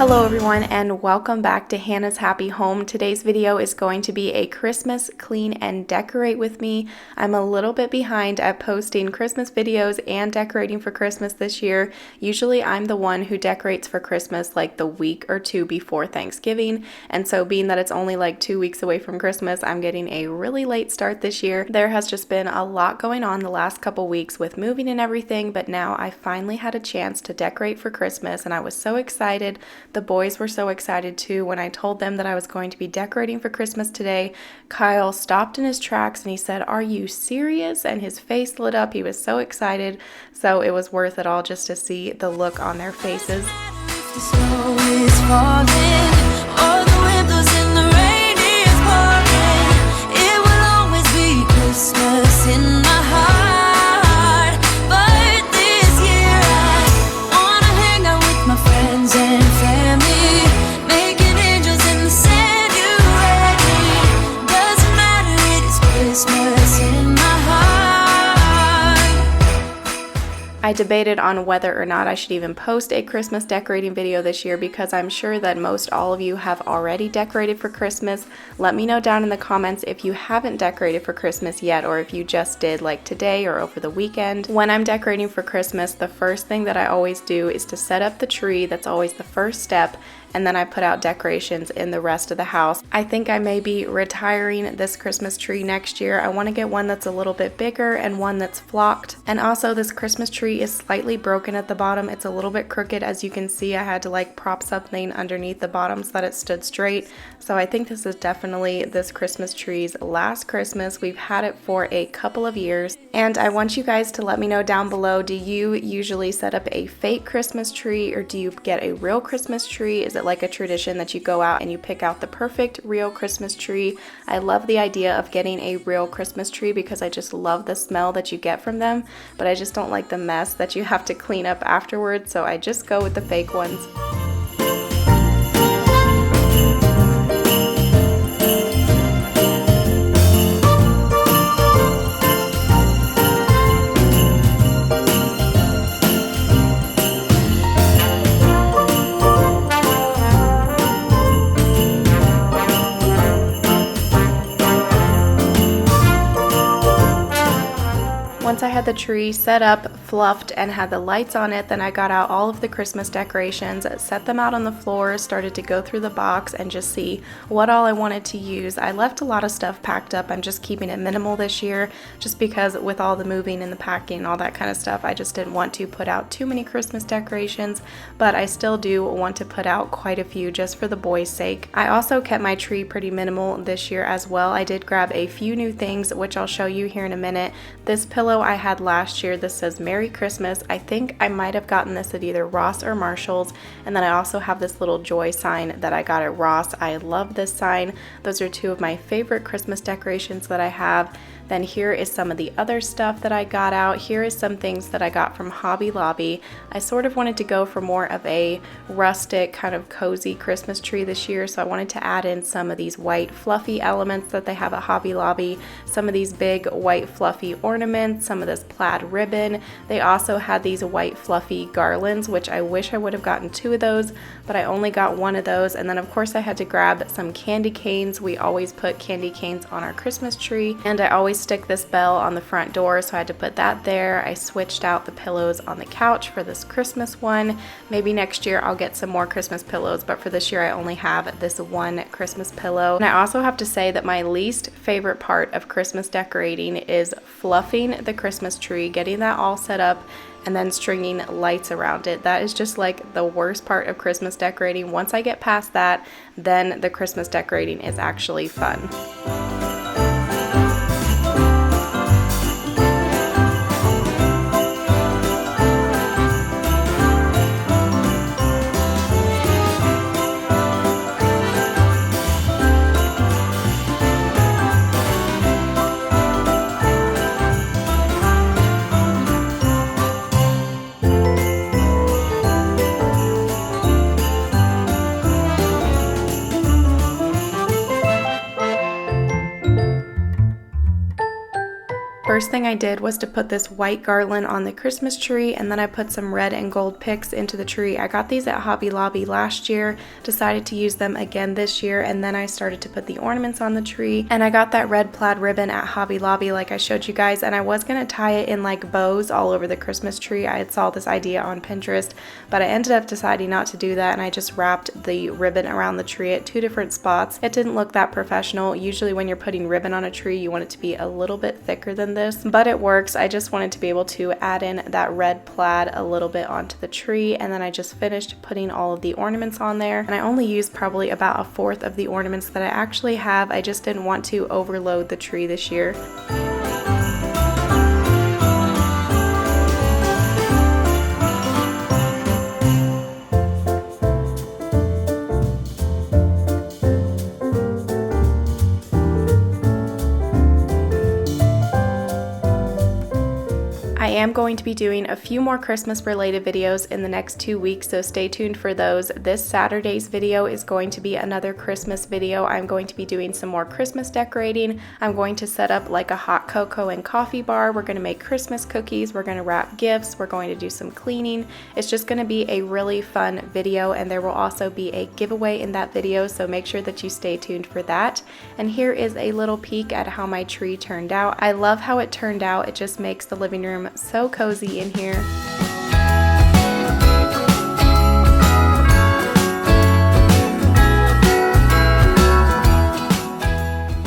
Hello everyone and welcome back to Hannah's Happy Home. Today's video is going to be a Christmas clean and decorate with me. I'm a little bit behind at posting Christmas videos and decorating for Christmas this year. Usually I'm the one who decorates for Christmas like the week or two before Thanksgiving, and so being that it's only like 2 weeks away from Christmas, I'm getting a really late start this year. There has just been a lot going on the last couple weeks with moving and everything, but now I finally had a chance to decorate for Christmas and I was so excited. The boys were so excited too. When I told them that I was going to be decorating for Christmas today, Kyle stopped in his tracks and he said, "Are you serious?" And his face lit up. He was so excited. So it was worth it all just to see the look on their faces. The snow is falling, all the windows in the rain is pouring. It will always be Christmas in my heart. But this year I wanna hang out with my friends and family, making angels in the sand. You ready? Doesn't matter, it is Christmas in my heart. I debated on whether or not I should even post a Christmas decorating video this year because I'm sure that most all of you have already decorated for Christmas. Let me know down in the comments if you haven't decorated for Christmas yet or if you just did like today or over the weekend. When I'm decorating for Christmas, the first thing that I always do is to set up the tree. That's always the first step. And then I put out decorations in the rest of the house. I think I may be retiring this Christmas tree next year. I want to get one that's a little bit bigger and one that's flocked. And also this Christmas tree is slightly broken at the bottom. It's a little bit crooked. As you can see, I had to like prop something underneath the bottom so that it stood straight. So I think this is definitely this Christmas tree's last Christmas. We've had it for a couple of years. And I want you guys to let me know down below, do you usually set up a fake Christmas tree or do you get a real Christmas tree? Is it like a tradition that you go out and you pick out the perfect real Christmas tree? I love the idea of getting a real Christmas tree because I just love the smell that you get from them, but I just don't like the mess that you have to clean up afterwards, so I just go with the fake ones. Once I had the tree set up, fluffed, and had the lights on it, then I got out all of the Christmas decorations, set them out on the floor, started to go through the box and just see what all I wanted to use. I left a lot of stuff packed up. I'm just keeping it minimal this year just because with all the moving and the packing and all that kind of stuff, I just didn't want to put out too many Christmas decorations, but I still do want to put out quite a few just for the boys' sake. I also kept my tree pretty minimal this year as well. I did grab a few new things, which I'll show you here in a minute. This pillow I had last year, this says Merry Christmas. I think I might have gotten this at either Ross or Marshall's, and then I also have this little joy sign that I got at Ross. I love this sign. Those are two of my favorite Christmas decorations that I have. Then here is some of the other stuff that I got out. Here is some things that I got from Hobby Lobby. I sort of wanted to go for more of a rustic kind of cozy Christmas tree this year, so I wanted to add in some of these white fluffy elements that they have at Hobby Lobby, some of these big white fluffy ornaments, some of this plaid ribbon. They also had these white fluffy garlands, which I wish I would have gotten 2 of those, but I only got 1 of those. And then of course I had to grab some candy canes. We always put candy canes on our Christmas tree, and I always stick this bell on the front door, so I had to put that there. I switched out the pillows on the couch for this Christmas one. Maybe next year I'll get some more Christmas pillows, but for this year I only have this one Christmas pillow. And I also have to say that my least favorite part of Christmas decorating is fluffing the Christmas tree, getting that all set up, and then stringing lights around it. That is just like the worst part of Christmas decorating. Once I get past that, then the Christmas decorating is actually fun. first thing I did was to put this white garland on the Christmas tree, and then I put some red and gold picks into the tree. I got these at Hobby Lobby last year, decided to use them again this year, and then I started to put the ornaments on the tree. And I got that red plaid ribbon at Hobby Lobby like I showed you guys, and I was going to tie it in like bows all over the Christmas tree. I had saw this idea on Pinterest, but I ended up deciding not to do that, and I just wrapped the ribbon around the tree at 2 different spots. It didn't look that professional. Usually when you're putting ribbon on a tree, you want it to be a little bit thicker than this, but it works. I just wanted to be able to add in that red plaid a little bit onto the tree, and then I just finished putting all of the ornaments on there, and I only used probably about 1/4 of the ornaments that I actually have. I just didn't want to overload the tree this year. I am going to be doing a few more Christmas related videos in the next 2 weeks, so stay tuned for those. This Saturday's video is going to be another Christmas video. I'm going to be doing some more Christmas decorating. I'm going to set up like a hot cocoa and coffee bar. We're going to make Christmas cookies. We're going to wrap gifts. We're going to do some cleaning. It's just going to be a really fun video, and there will also be a giveaway in that video, so make sure that you stay tuned for that. And here is a little peek at how my tree turned out. I love how it turned out. It just makes the living room so cozy in here.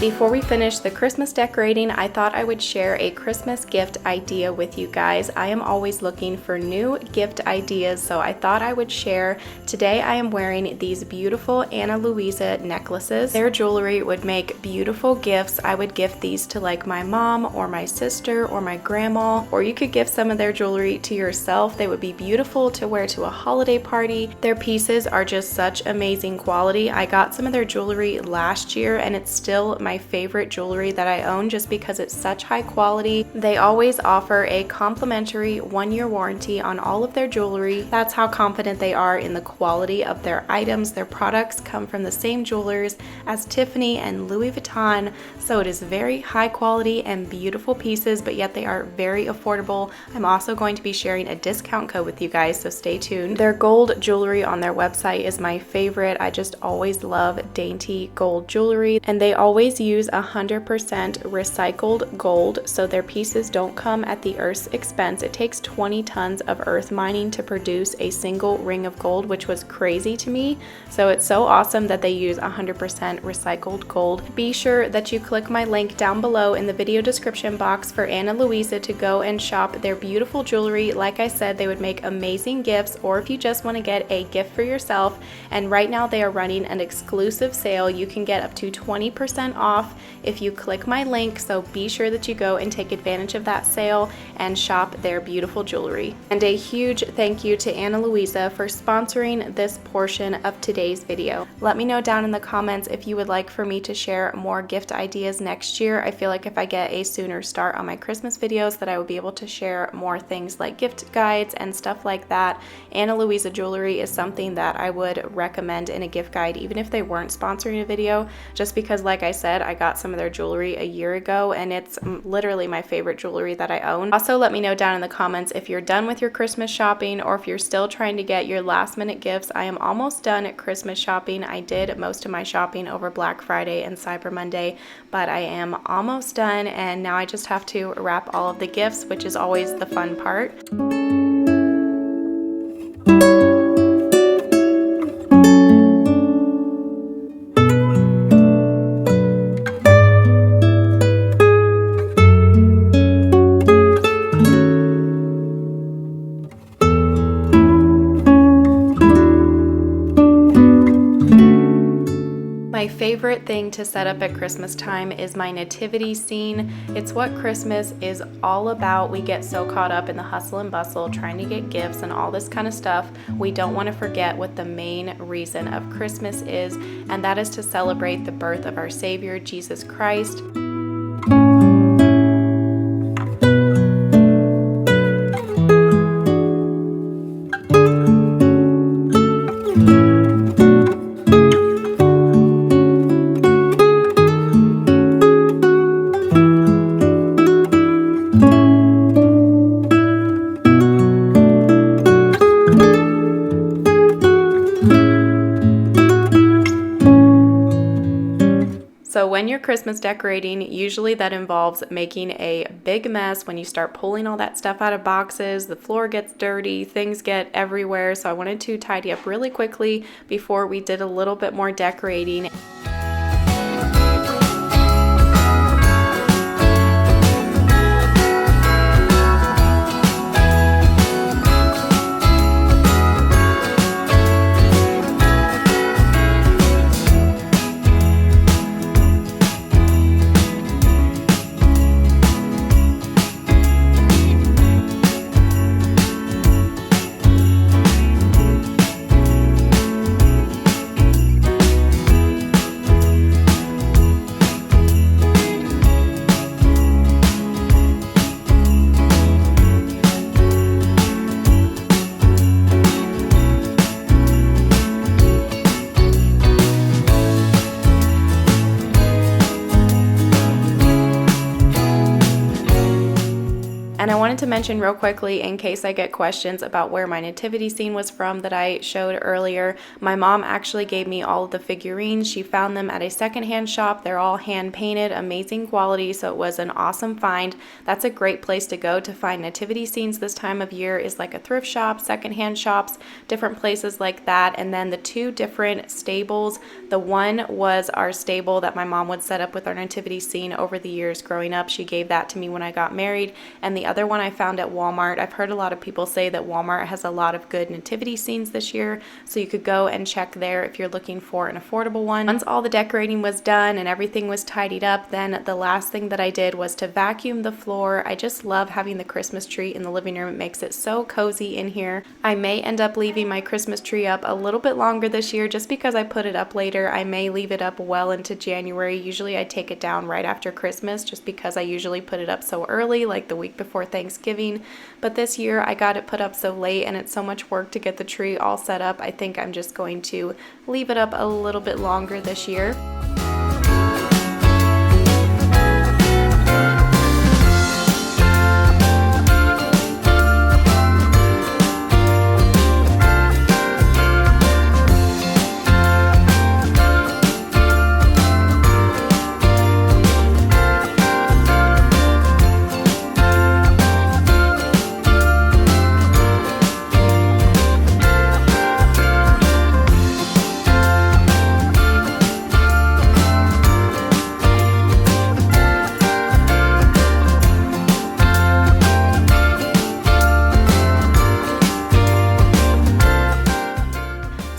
Before we finish the Christmas decorating, I thought I would share a Christmas gift idea with you guys. I am always looking for new gift ideas, so I thought I would share. Today I am wearing these beautiful Ana Luisa necklaces. Their jewelry would make beautiful gifts. I would gift these to like my mom or my sister or my grandma, or you could gift some of their jewelry to yourself. They would be beautiful to wear to a holiday party. Their pieces are just such amazing quality. I got some of their jewelry last year, and it's still my favorite jewelry that I own just because it's such high quality. They always offer a complimentary 1-year warranty on all of their jewelry. That's how confident they are in the quality of their items. Their products come from the same jewelers as Tiffany and Louis Vuitton, so it is very high quality and beautiful pieces, but yet they are very affordable. I'm also going to be sharing a discount code with you guys, so stay tuned. Their gold jewelry on their website is my favorite. I just always love dainty gold jewelry, and they always use 100% recycled gold, so their pieces don't come at the Earth's expense. It takes 20 tons of earth mining to produce a single ring of gold, which was crazy to me. So it's so awesome that they use 100% recycled gold. Be sure that you click my link down below in the video description box for Ana Luisa to go and shop their beautiful jewelry. Like I said, they would make amazing gifts, or if you just want to get a gift for yourself. And right now they are running an exclusive sale. You can get up to 20% off if you click my link, so be sure that you go and take advantage of that sale and shop their beautiful jewelry. And a huge thank you to Ana Luisa for sponsoring this portion of today's video. Let me know down in the comments if you would like for me to share more gift ideas next year. I feel like if I get a sooner start on my Christmas videos, that I will be able to share more things like gift guides and stuff like that. Ana Luisa jewelry is something that I would recommend in a gift guide, even if they weren't sponsoring a video, just because like I said, I got some of their jewelry a year ago, and it's literally my favorite jewelry that I own. Also, let me know down in the comments if you're done with your Christmas shopping, or if you're still trying to get your last minute gifts. I am almost done at Christmas shopping. I did most of my shopping over Black Friday and Cyber Monday, but I am almost done, and now I just have to wrap all of the gifts, which is always the fun part. My favorite thing to set up at Christmas time is my nativity scene. It's what Christmas is all about. We get so caught up in the hustle and bustle trying to get gifts and all this kind of stuff. We don't want to forget what the main reason of Christmas is, and that is to celebrate the birth of our Savior, Jesus Christ. So when you're Christmas decorating, usually that involves making a big mess when you start pulling all that stuff out of boxes. The floor gets dirty, things get everywhere. So I wanted to tidy up really quickly before we did a little bit more decorating. And I wanted to mention real quickly, in case I get questions about where my nativity scene was from that I showed earlier, my mom actually gave me all of the figurines. She found them at a secondhand shop. They're all hand painted, amazing quality, so it was an awesome find. That's a great place to go to find nativity scenes this time of year, is like a thrift shop, secondhand shops, different places like that. And then the two different stables, the one was our stable that my mom would set up with our nativity scene over the years growing up. She gave that to me when I got married. And the other one I found at Walmart. I've heard a lot of people say that Walmart has a lot of good nativity scenes this year, so you could go and check there if you're looking for an affordable one. Once all the decorating was done and everything was tidied up, then the last thing that I did was to vacuum the floor. I just love having the Christmas tree in the living room. It makes it so cozy in here. I may end up leaving my Christmas tree up a little bit longer this year just because I put it up later. I may leave it up well into January. Usually I take it down right after Christmas just because I usually put it up so early, like the week before Thanksgiving. But this year I got it put up so late and it's so much work to get the tree all set up. I think I'm just going to leave it up a little bit longer this year.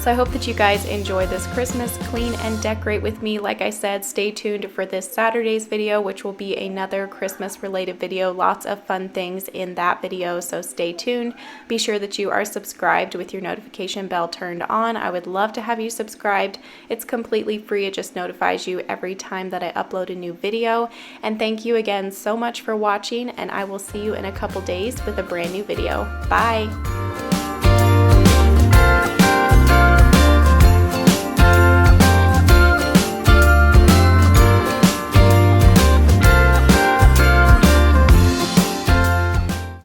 So I hope that you guys enjoy this Christmas clean and decorate with me. Like I said, stay tuned for this Saturday's video, which will be another Christmas related video. Lots of fun things in that video, so stay tuned. Be sure that you are subscribed with your notification bell turned on. I would love to have you subscribed. It's completely free. It just notifies you every time that I upload a new video. And thank you again so much for watching, and I will see you in a couple days with a brand new video. Bye!